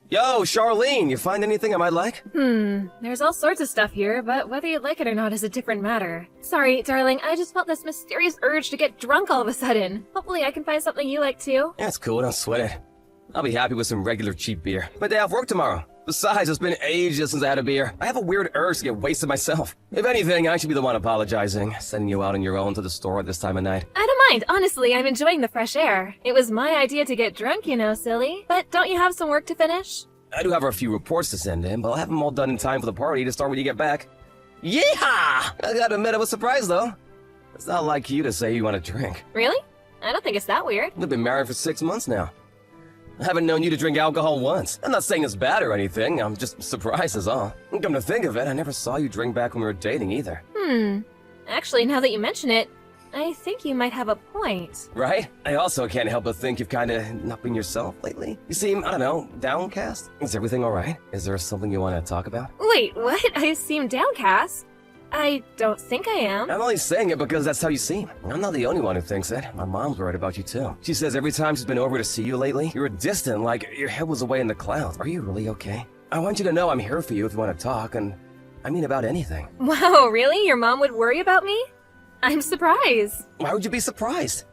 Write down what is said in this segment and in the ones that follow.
Yo, Charlene, you find anything I might like? There's all sorts of stuff here, but whether you like it or not is a different matter. Sorry, darling, I just felt this mysterious urge to get drunk all of a sudden. Hopefully I can find something you like too. Yeah, it's cool, don't sweat it. I'll be happy with some regular cheap beer. My day off work tomorrow. Besides, it's been ages since I had a beer. I have a weird urge to get wasted myself. If anything, I should be the one apologizing, sending you out on your own to the store at this time of night. I don't mind, honestly, I'm enjoying the fresh air. It was my idea to get drunk, you know, silly. But don't you have some work to finish? I do have a few reports to send in, but I'll have them all done in time for the party to start when you get back. Yeehaw! I gotta admit I was surprised, though. It's not like you to say you want to drink. Really? I don't think it's that weird. We've been married for 6 months now. I haven't known you to drink alcohol once. I'm not saying it's bad or anything, I'm just surprised is all. Come to think of it, I never saw you drink back when we were dating either. Actually, now that you mention it, I think you might have a point. Right? I also can't help but think you've kinda not been yourself lately. You seem, I don't know, downcast? Is everything alright? Is there something you want to talk about? Wait, what? I seem downcast? I don't think I am. I'm only saying it because that's how you seem. I'm not the only one who thinks it. My mom's worried about you too. She says every time she's been over to see you lately, you're distant, like your head was away in the clouds. Are you really okay? I want you to know I'm here for you if you want to talk, and I mean about anything. Wow, really? Your mom would worry about me? I'm surprised. Why would you be surprised?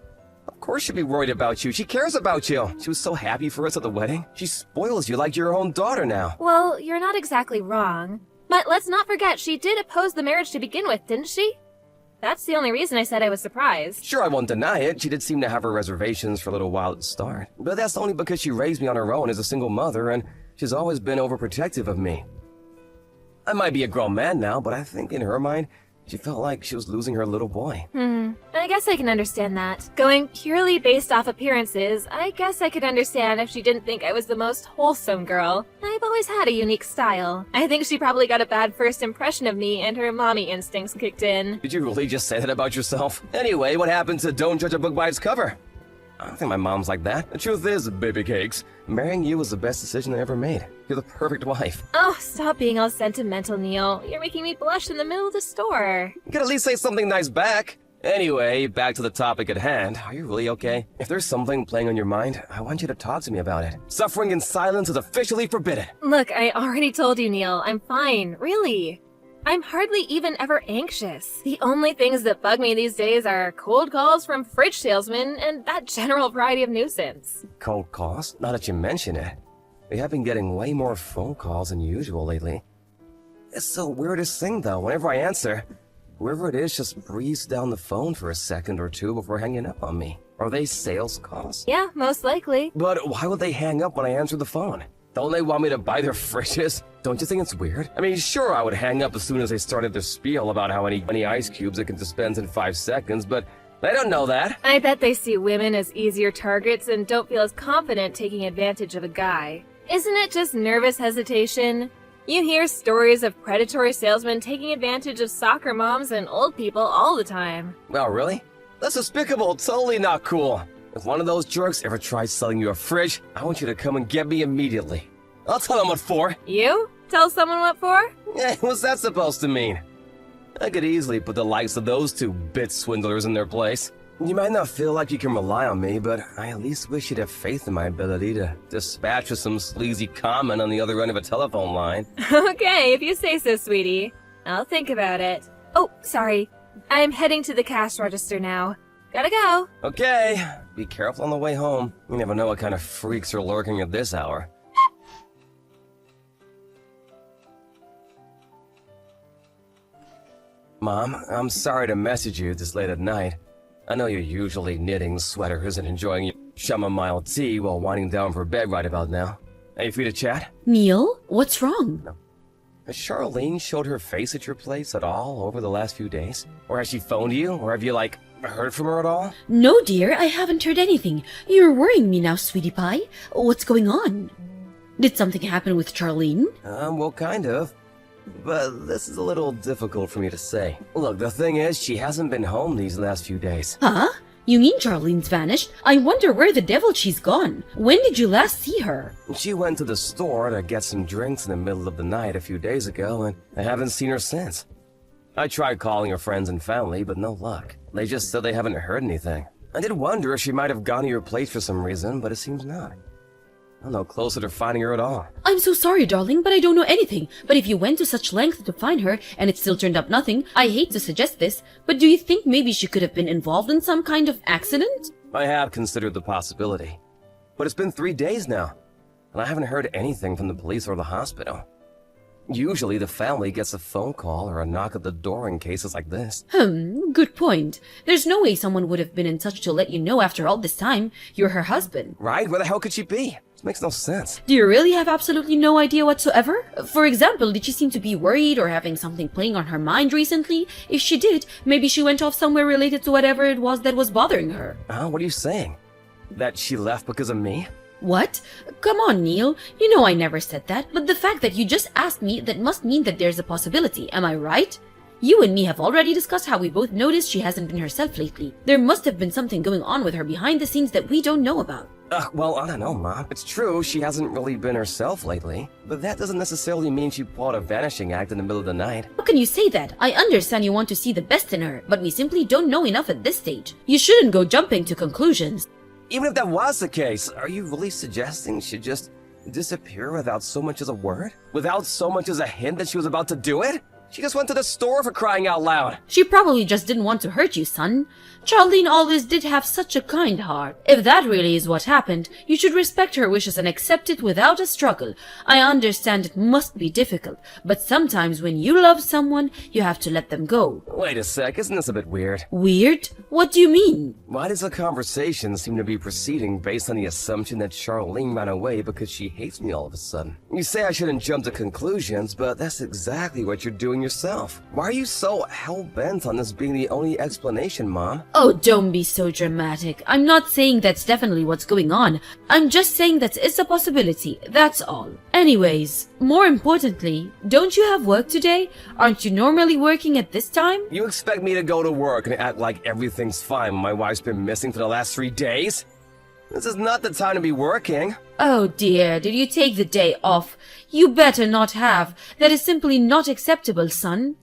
Of course she'd be worried about you. She cares about you. She was so happy for us at the wedding. She spoils you like your own daughter now. Well, you're not exactly wrong. But let's not forget, she did oppose the marriage to begin with, didn't she? That's the only reason I said I was surprised. Sure, I won't deny it. She did seem to have her reservations for a little while at the start. But that's only because she raised me on her own as a single mother, and she's always been overprotective of me. I might be a grown man now, but I think in her mind, she felt like she was losing her little boy. I guess I can understand that. Going purely based off appearances, I guess I could understand if she didn't think I was the most wholesome girl. I've always had a unique style. I think she probably got a bad first impression of me and her mommy instincts kicked in. Did you really just say that about yourself? Anyway, what happened to don't judge a book by its cover? I don't think my mom's like that. The truth is, baby cakes, marrying you was the best decision I ever made. You're the perfect wife. Oh, stop being all sentimental, Neil. You're making me blush in the middle of the store. You could at least say something nice back. Anyway, back to the topic at hand. Are you really okay? If there's something playing on your mind, I want you to talk to me about it. Suffering in silence is officially forbidden. Look, I already told you, Neil. I'm fine, really. I'm hardly even ever anxious. The only things that bug me these days are cold calls from fridge salesmen and that general variety of nuisance. Cold calls? Now that you mention it. We have been getting way more phone calls than usual lately. It's the weirdest thing though. Whenever I answer, whoever it is just breathes down the phone for a second or two before hanging up on me. Are they sales calls? Yeah, most likely. But why would they hang up when I answer the phone? Don't they want me to buy their fridges? Don't you think it's weird? I mean, sure, I would hang up as soon as they started their spiel about how many ice cubes it can dispense in 5 seconds, but they don't know that. I bet they see women as easier targets and don't feel as confident taking advantage of a guy. Isn't it just nervous hesitation? You hear stories of predatory salesmen taking advantage of soccer moms and old people all the time. Oh, really? That's despicable, totally not cool. If one of those jerks ever tries selling you a fridge, I want you to come and get me immediately. I'll tell them what for. You? Tell someone what for? Yeah, what's that supposed to mean? I could easily put the likes of those two bit swindlers in their place. You might not feel like you can rely on me, but I at least wish you'd have faith in my ability to dispatch with some sleazy comment on the other end of a telephone line. Okay, if you say so, sweetie. I'll think about it. Oh, sorry. I'm heading to the cash register now. Gotta go. Okay, be careful on the way home. You never know what kind of freaks are lurking at this hour. Mom, I'm sorry to message you this late at night. I know you're usually knitting sweaters and enjoying your chamomile tea while winding down for bed right about now. Are you free to chat? Neil, what's wrong? No. Has Charlene showed her face at your place at all over the last few days? Or has she phoned you? Or have you, heard from her at all? No, dear, I haven't heard anything. You're worrying me now, sweetie pie. What's going on? Did something happen with Charlene? Well, kind of. But this is a little difficult for me to say. Look, the thing is, she hasn't been home these last few days. Huh? You mean Charlene's vanished? I wonder where the devil she's gone. When did you last see her? She went to the store to get some drinks in the middle of the night a few days ago, and I haven't seen her since. I tried calling her friends and family, but no luck. They just said they haven't heard anything. I did wonder if she might have gone to your place for some reason, but it seems not. I'm no closer to finding her at all. I'm so sorry, darling, but I don't know anything. But if you went to such length to find her and it still turned up nothing, I hate to suggest this, but do you think maybe she could have been involved in some kind of accident? I have considered the possibility. But it's been 3 days now, and I haven't heard anything from the police or the hospital. Usually the family gets a phone call or a knock at the door in cases like this. Good point. There's no way someone would have been in touch to let you know after all this time. You're her husband. Right? Where the hell could she be? This makes no sense. Do you really have absolutely no idea whatsoever? For example, did she seem to be worried or having something playing on her mind recently? If she did, maybe she went off somewhere related to whatever it was that was bothering her. What are you saying? That she left because of me? What? Come on, Neil. You know I never said that, but the fact that you just asked me, that must mean that there's a possibility, am I right? You and me have already discussed how we both noticed she hasn't been herself lately. There must have been something going on with her behind the scenes that we don't know about. Well, I don't know, Mom. It's true, she hasn't really been herself lately. But that doesn't necessarily mean she pulled a vanishing act in the middle of the night. How can you say that? I understand you want to see the best in her, but we simply don't know enough at this stage. You shouldn't go jumping to conclusions. Even if that was the case, are you really suggesting she'd just disappear without so much as a word? Without so much as a hint that she was about to do it? She just went to the store for crying out loud. She probably just didn't want to hurt you, son. Charlene always did have such a kind heart. If that really is what happened, you should respect her wishes and accept it without a struggle. I understand it must be difficult, but sometimes when you love someone, you have to let them go. Wait a sec, isn't this a bit weird? Weird? What do you mean? Why does the conversation seem to be proceeding based on the assumption that Charlene ran away because she hates me all of a sudden? You say I shouldn't jump to conclusions, but that's exactly what you're doing yourself. Why are you so hell-bent on this being the only explanation, Mom? Oh, don't be so dramatic. I'm not saying that's definitely what's going on. I'm just saying that it's a possibility, that's all. Anyways, more importantly, don't you have work today? Aren't you normally working at this time? You expect me to go to work and act like everything's fine when my wife's been missing for the last 3 days? This is not the time to be working. Oh dear, did you take the day off? You better not have. That is simply not acceptable, son.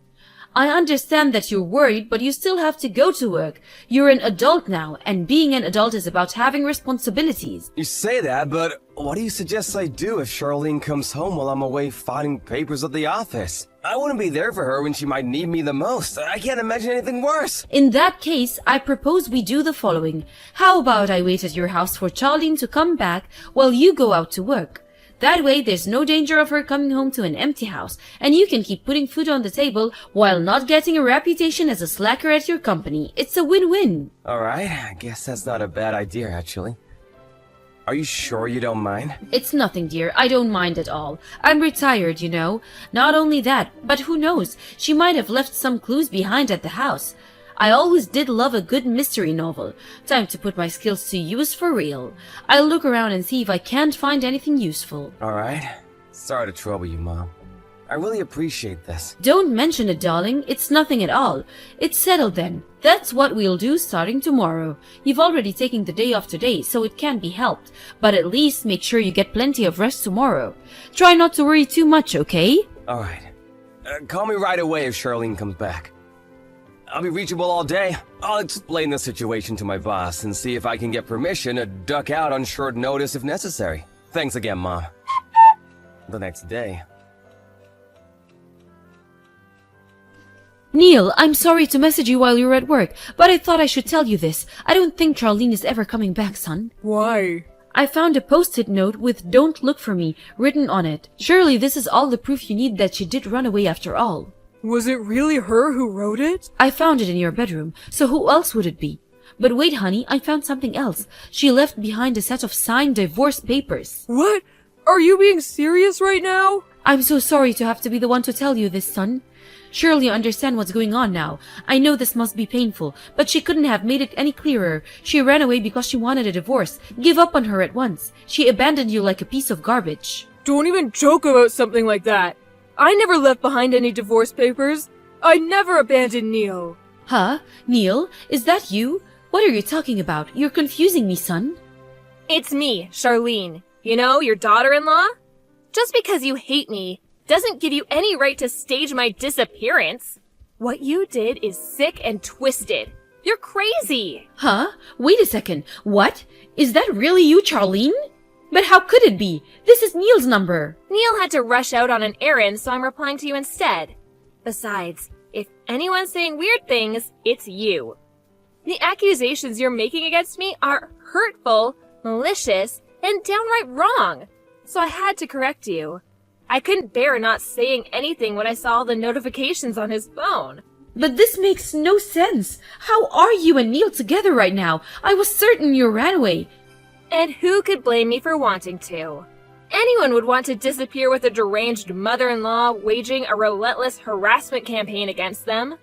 I understand that you're worried, but you still have to go to work. You're an adult now, and being an adult is about having responsibilities. You say that, but what do you suggest I do if Charlene comes home while I'm away filing papers at the office? I wouldn't be there for her when she might need me the most. I can't imagine anything worse. In that case, I propose we do the following. How about I wait at your house for Charlene to come back while you go out to work? That way, there's no danger of her coming home to an empty house, and you can keep putting food on the table while not getting a reputation as a slacker at your company. It's a win-win. Alright, I guess that's not a bad idea, actually. Are you sure you don't mind? It's nothing, dear. I don't mind at all. I'm retired, you know. Not only that, but who knows? She might have left some clues behind at the house. I always did love a good mystery novel. Time to put my skills to use for real. I'll look around and see if I can't find anything useful. Alright. Sorry to trouble you, Mom. I really appreciate this. Don't mention it, darling. It's nothing at all. It's settled then. That's what we'll do starting tomorrow. You've already taken the day off today, so it can't be helped. But at least make sure you get plenty of rest tomorrow. Try not to worry too much, okay? Alright. Call me right away if Charlene comes back. I'll be reachable all day. I'll explain the situation to my boss and see if I can get permission to duck out on short notice if necessary. Thanks again, Mom. The next day. Neil, I'm sorry to message you while you're at work, but I thought I should tell you this. I don't think Charlene is ever coming back, son. Why? I found a post-it note with "Don't look for me" written on it. Surely this is all the proof you need that she did run away after all. Was it really her who wrote it? I found it in your bedroom, so who else would it be? But wait, honey, I found something else. She left behind a set of signed divorce papers. What? Are you being serious right now? I'm so sorry to have to be the one to tell you this, son. Surely you understand what's going on now. I know this must be painful, but she couldn't have made it any clearer. She ran away because she wanted a divorce. Give up on her at once. She abandoned you like a piece of garbage. Don't even joke about something like that. I never left behind any divorce papers. I never abandoned Neil. Huh? Neil? Is that you? What are you talking about? You're confusing me, son. It's me, Charlene. You know, your daughter-in-law? Just because you hate me doesn't give you any right to stage my disappearance. What you did is sick and twisted. You're crazy. Huh? Wait a second. What? Is that really you, Charlene? But how could it be? This is Neil's number. Neil had to rush out on an errand, so I'm replying to you instead. Besides, if anyone's saying weird things, it's you. The accusations you're making against me are hurtful, malicious, and downright wrong. So I had to correct you. I couldn't bear not saying anything when I saw the notifications on his phone. But this makes no sense. How are you and Neil together right now? I was certain you ran away. And who could blame me for wanting to? Anyone would want to disappear with a deranged mother-in-law waging a relentless harassment campaign against them.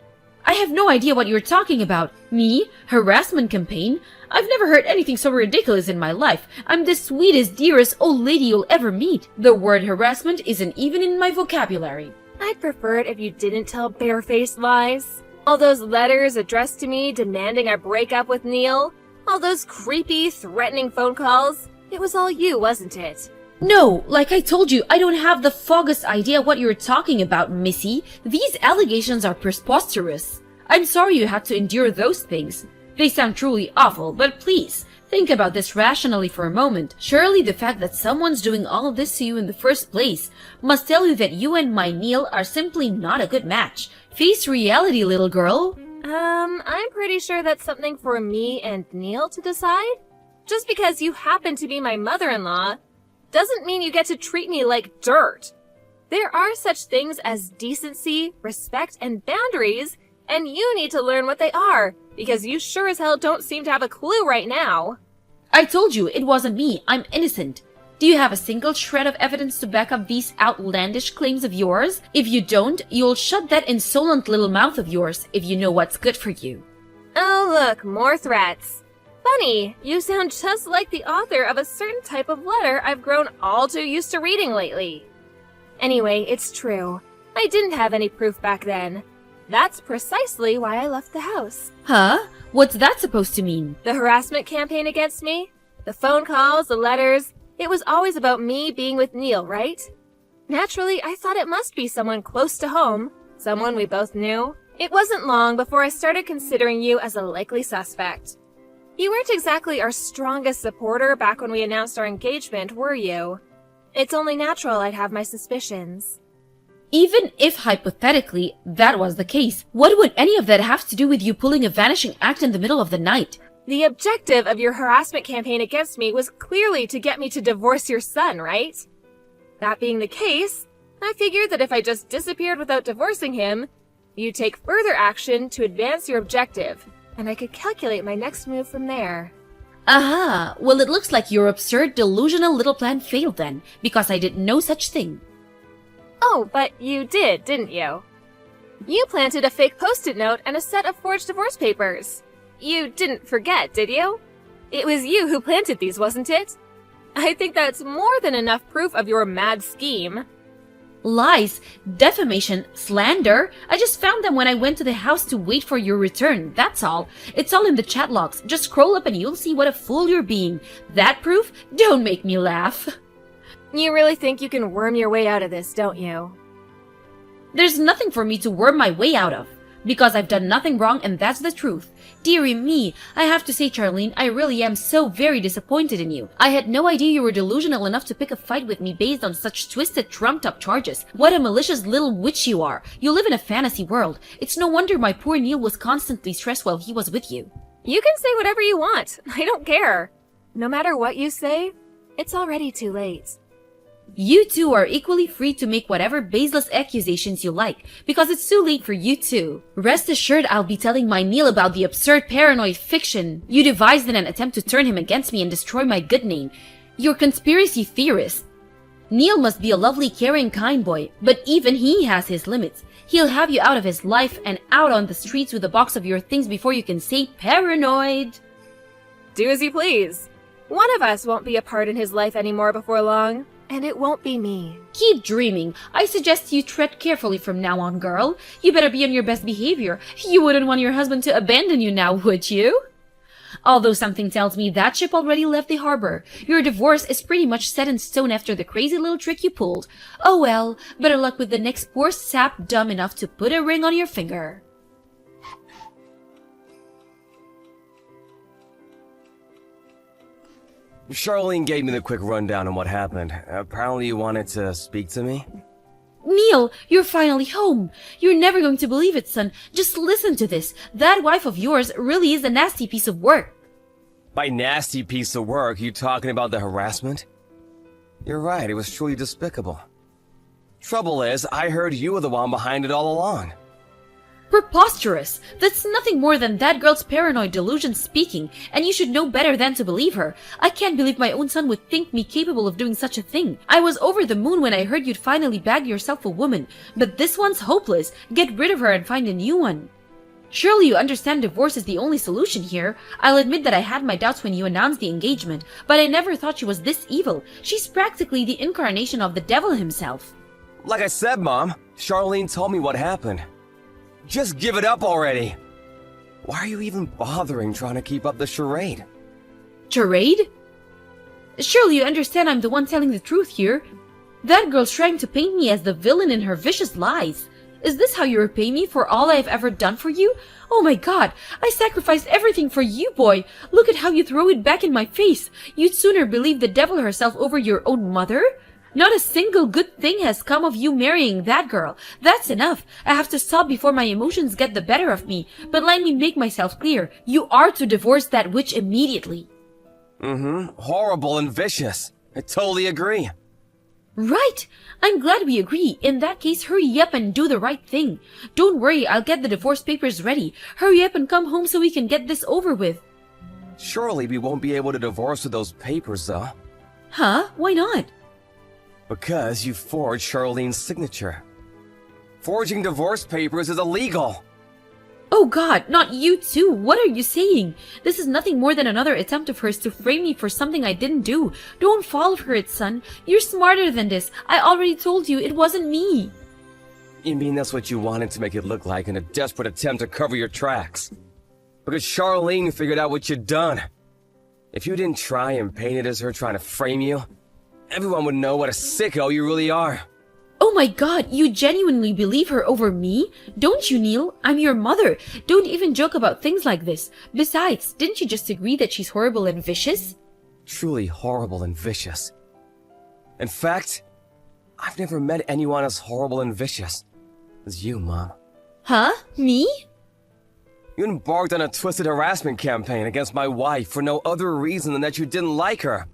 I have no idea what you're talking about. Me? Harassment campaign? I've never heard anything so ridiculous in my life. I'm the sweetest, dearest old lady you'll ever meet. The word harassment isn't even in my vocabulary. I'd prefer it if you didn't tell barefaced lies. All those letters addressed to me demanding I break up with Neil. All those creepy, threatening phone calls. It was all you, wasn't it? No, like I told you, I don't have the foggiest idea what you're talking about, Missy. These allegations are preposterous. I'm sorry you had to endure those things. They sound truly awful, but please, think about this rationally for a moment. Surely the fact that someone's doing all of this to you in the first place must tell you that you and my Neil are simply not a good match. Face reality, little girl. I'm pretty sure that's something for me and Neil to decide. Just because you happen to be my mother-in-law doesn't mean you get to treat me like dirt. There are such things as decency, respect, and boundaries, and you need to learn what they are, because you sure as hell don't seem to have a clue right now. I told you it wasn't me. I'm innocent. Do you have a single shred of evidence to back up these outlandish claims of yours? If you don't, you'll shut that insolent little mouth of yours if you know what's good for you. Oh look, more threats. Funny, you sound just like the author of a certain type of letter I've grown all too used to reading lately. Anyway, it's true. I didn't have any proof back then. That's precisely why I left the house. Huh? What's that supposed to mean? The harassment campaign against me? The phone calls, the letters. It was always about me being with Neil, right? Naturally, I thought it must be someone close to home. Someone we both knew. It wasn't long before I started considering you as a likely suspect. You weren't exactly our strongest supporter back when we announced our engagement, were you? It's only natural I'd have my suspicions. Even if hypothetically that was the case, what would any of that have to do with you pulling a vanishing act in the middle of the night? The objective of your harassment campaign against me was clearly to get me to divorce your son, right? That being the case, I figured that if I just disappeared without divorcing him, you'd take further action to advance your objective, and I could calculate my next move from there. Aha! Well, it looks like your absurd, delusional little plan failed then, because I did no such thing. Oh, but you did, didn't you? You planted a fake post-it note and a set of forged divorce papers. You didn't forget, did you? It was you who planted these, wasn't it? I think that's more than enough proof of your mad scheme. Lies, defamation, slander. I just found them when I went to the house to wait for your return, that's all. It's all in the chat logs. Just scroll up and you'll see what a fool you're being. That proof? Don't make me laugh. You really think you can worm your way out of this, don't you? There's nothing for me to worm my way out of, because I've done nothing wrong and that's the truth. Dearie me, I have to say, Charlene, I really am so very disappointed in you. I had no idea you were delusional enough to pick a fight with me based on such twisted, trumped-up charges. What a malicious little witch you are. You live in a fantasy world. It's no wonder my poor Neil was constantly stressed while he was with you. You can say whatever you want. I don't care. No matter what you say, it's already too late. You two are equally free to make whatever baseless accusations you like, because it's too late for you too. Rest assured I'll be telling my Neil about the absurd paranoid fiction you devised in an attempt to turn him against me and destroy my good name. You're conspiracy theorist. Neil must be a lovely, caring, kind boy, but even he has his limits. He'll have you out of his life and out on the streets with a box of your things before you can say paranoid. Do as you please. One of us won't be a part in his life anymore before long. And it won't be me. Keep dreaming. I suggest you tread carefully from now on, girl. You better be on your best behavior. You wouldn't want your husband to abandon you now, would you? Although something tells me that ship already left the harbor. Your divorce is pretty much set in stone after the crazy little trick you pulled. Oh well, better luck with the next poor sap dumb enough to put a ring on your finger. Charlene gave me the quick rundown on what happened. Apparently you wanted to speak to me? Neil, you're finally home. You're never going to believe it, son. Just listen to this. That wife of yours really is a nasty piece of work. By nasty piece of work, you talking about the harassment? You're right, it was truly despicable. Trouble is, I heard you were the one behind it all along. Preposterous! That's nothing more than that girl's paranoid delusion speaking, and you should know better than to believe her. I can't believe my own son would think me capable of doing such a thing. I was over the moon when I heard you'd finally bag yourself a woman, but this one's hopeless. Get rid of her and find a new one. Surely you understand divorce is the only solution here. I'll admit that I had my doubts when you announced the engagement, but I never thought she was this evil. She's practically the incarnation of the devil himself. Like I said, Mom, Charlene told me what happened. Just give it up already! Why are you even bothering trying to keep up the charade? Charade? Surely you understand I'm the one telling the truth here. That girl's trying to paint me as the villain in her vicious lies. Is this how you repay me for all I've ever done for you? Oh my god, I sacrificed everything for you, boy. Look at how you throw it back in my face. You'd sooner believe the devil herself over your own mother? Not a single good thing has come of you marrying that girl. That's enough. I have to stop before my emotions get the better of me. But let me make myself clear. You are to divorce that witch immediately. Horrible and vicious. I totally agree. Right. I'm glad we agree. In that case, hurry up and do the right thing. Don't worry, I'll get the divorce papers ready. Hurry up and come home so we can get this over with. Surely we won't be able to divorce with those papers, though. Huh? Why not? Because you forged Charlene's signature. Forging divorce papers is illegal. Oh god, not you too. What are you saying? This is nothing more than another attempt of hers to frame me for something I didn't do. Don't fall for it, son. You're smarter than this. I already told you it wasn't me. You mean that's what you wanted to make it look like in a desperate attempt to cover your tracks? Because Charlene figured out what you'd done. If you didn't try and paint it as her trying to frame you, everyone would know what a sicko you really are. Oh my god, you genuinely believe her over me? Don't you, Neil? I'm your mother. Don't even joke about things like this. Besides, didn't you just agree that she's horrible and vicious? Truly horrible and vicious. In fact, I've never met anyone as horrible and vicious as you, Mom. Huh? Me? You embarked on a twisted harassment campaign against my wife for no other reason than that you didn't like her.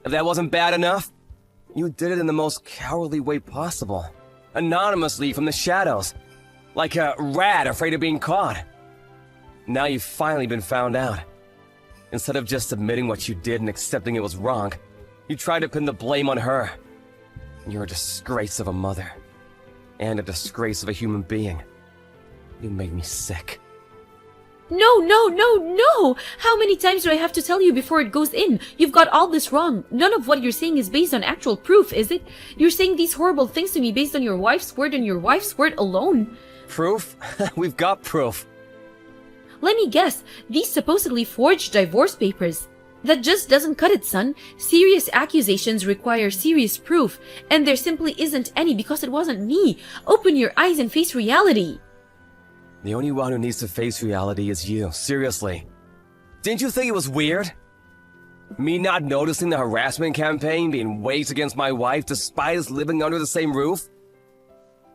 If that wasn't bad enough, you did it in the most cowardly way possible. Anonymously from the shadows. Like a rat afraid of being caught. Now you've finally been found out. Instead of just admitting what you did and accepting it was wrong, you tried to pin the blame on her. You're a disgrace of a mother. And a disgrace of a human being. You made me sick. No, no, no, no! How many times do I have to tell you before it goes in? You've got all this wrong. None of what you're saying is based on actual proof, is it? You're saying these horrible things to me based on your wife's word and your wife's word alone. Proof? We've got proof. Let me guess, these supposedly forged divorce papers. That just doesn't cut it, son. Serious accusations require serious proof, and there simply isn't any because it wasn't me. Open your eyes and face reality. The only one who needs to face reality is you, seriously. Didn't you think it was weird? Me not noticing the harassment campaign being waged against my wife despite us living under the same roof?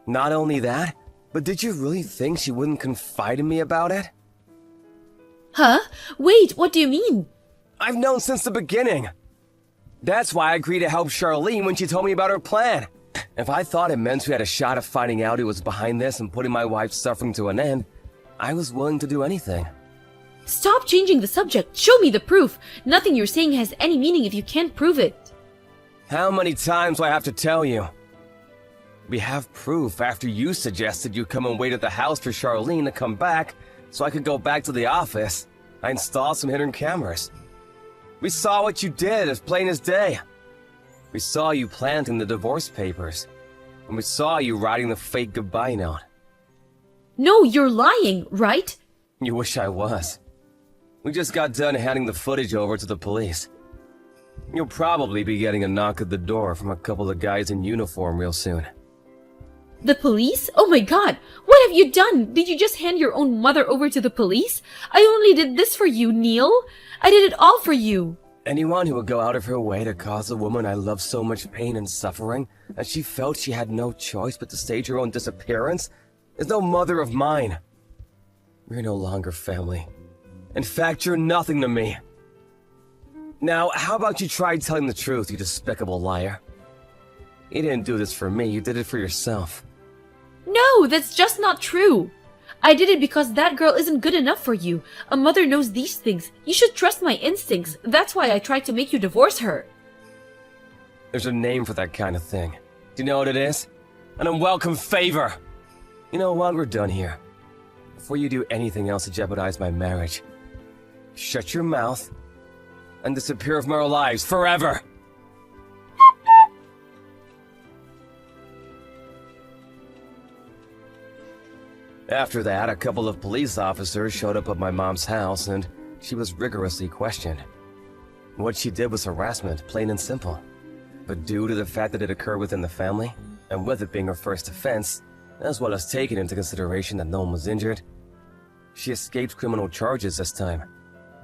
Not only that, but did you really think she wouldn't confide in me about it? Huh? Wait, what do you mean? I've known since the beginning. That's why I agreed to help Charlene when she told me about her plan. If I thought it meant we had a shot of finding out who was behind this and putting my wife's suffering to an end, I was willing to do anything. Stop changing the subject. Show me the proof. Nothing you're saying has any meaning if you can't prove it. How many times do I have to tell you? We have proof after you suggested you come and wait at the house for Charlene to come back so I could go back to the office. I installed some hidden cameras. We saw what you did as plain as day. We saw you planting the divorce papers. And we saw you writing the fake goodbye note. No, you're lying, right? You wish I was. We just got done handing the footage over to the police. You'll probably be getting a knock at the door from a couple of guys in uniform real soon. The police? Oh my god! What have you done? Did you just hand your own mother over to the police? I only did this for you, Neil. I did it all for you. Anyone who would go out of her way to cause a woman I love so much pain and suffering that she felt she had no choice but to stage her own disappearance is no mother of mine. We're no longer family. In fact, you're nothing to me. Now, how about you try telling the truth, you despicable liar? You didn't do this for me, you did it for yourself. No, that's just not true. I did it because that girl isn't good enough for you. A mother knows these things. You should trust my instincts. That's why I tried to make you divorce her. There's a name for that kind of thing. Do you know what it is? An unwelcome favor. You know what? We're done here. Before you do anything else to jeopardize my marriage, shut your mouth and disappear from our lives forever. After that, a couple of police officers showed up at my mom's house and she was rigorously questioned. What she did was harassment, plain and simple. But due to the fact that it occurred within the family, and with it being her first offense, as well as taking into consideration that no one was injured, she escaped criminal charges this time,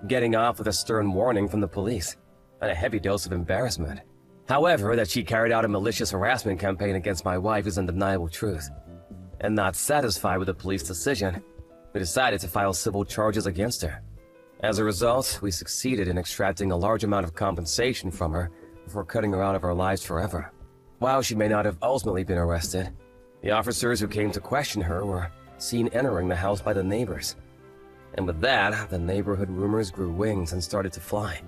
getting off with a stern warning from the police and a heavy dose of embarrassment. However, that she carried out a malicious harassment campaign against my wife is undeniable truth. And not satisfied with the police decision, we decided to file civil charges against her. As a result, we succeeded in extracting a large amount of compensation from her before cutting her out of our lives forever. While she may not have ultimately been arrested, the officers who came to question her were seen entering the house by the neighbors. And with that, the neighborhood rumors grew wings and started to fly.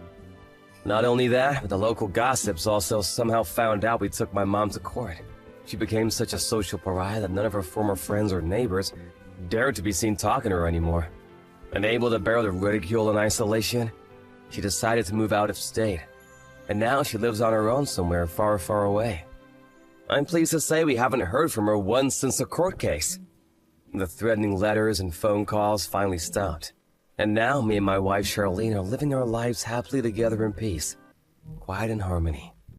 Not only that, but the local gossips also somehow found out we took my mom to court. She became such a social pariah that none of her former friends or neighbors dared to be seen talking to her anymore. Unable to bear the ridicule and isolation, she decided to move out of state. And now she lives on her own somewhere far, far away. I'm pleased to say we haven't heard from her once since the court case. The threatening letters and phone calls finally stopped. And now me and my wife Charlene are living our lives happily together in peace, quiet and harmony.